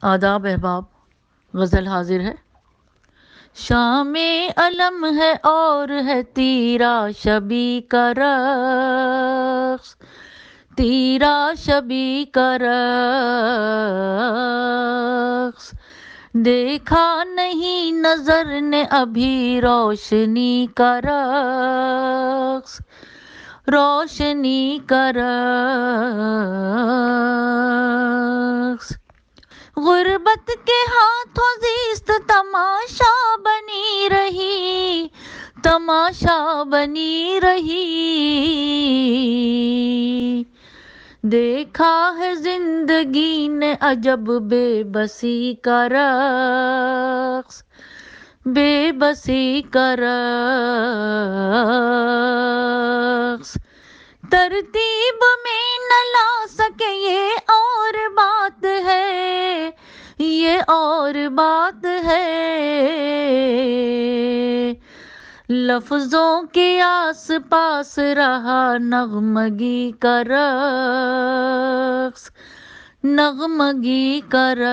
آداب احباب، غزل حاضر ہے۔ شام علم ہے اور ہے تیرا شبی کا رقص، تیرا شبی کا رقص، دیکھا نہیں نظر نے ابھی روشنی کا رقص، روشنی کا رقص۔ غربت کے ہاتھوں زیست تماشا بنی رہی، تماشا بنی رہی، دیکھا ہے زندگی نے عجب بے بسی کا رقص، بے بسی کا رقص۔ ترتیب میں نہ لا سکے یہ اور بات ہے، یہ اور بات ہے، لفظوں کے آس پاس رہا نغمگی کا رقص، نغمگی کا رقص۔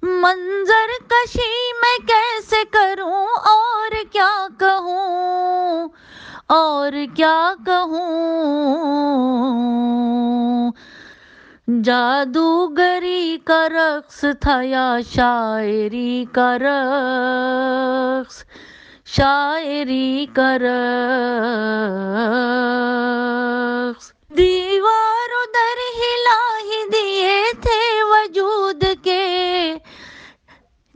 منظر کشی میں کیسے کروں اور کیا کہوں، اور کیا کہوں، جادوگری کا رقص تھا یا شاعری کا رقص، شاعری کا رقص۔ دیوار ادھر ہلا ہی دیے تھے وجود کے،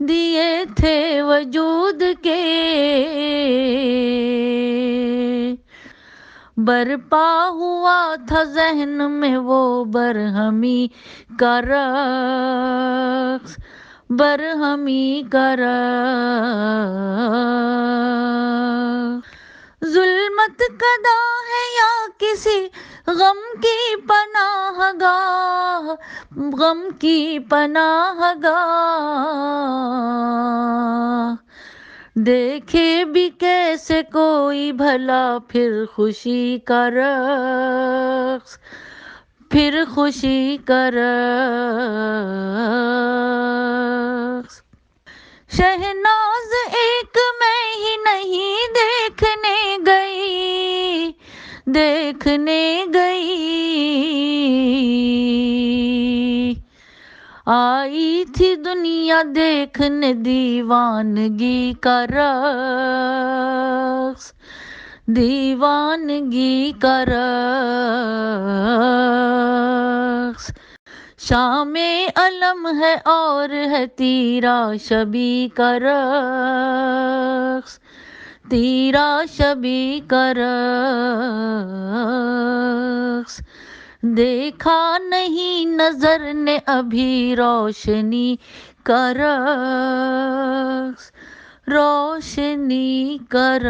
دیے تھے وجود کے، برپا ہوا تھا ذہن میں وہ برہمی کا رقص، برہمی کا رقص۔ ظلمت کدا ہے یا کسی غم کی پناہ گاہ، غم کی پناہ گاہ، دیکھے بھی کیسے کوئی بھلا پھر خوشی کا رقص، پھر خوشی کا رقص۔ شہناز ایک میں ہی نہیں دیکھنے گئی، دیکھنے گئی، آئی تھی دنیا دیکھنے دیوانگی کا رقص، دیوانگی کا رقص۔ شام علم ہے اور ہے تیرا شبی کا رقص، تیرا شبی کا رقص، دیکھا نہیں نظر نے ابھی روشنی کا رقص، روشنی کا رقص۔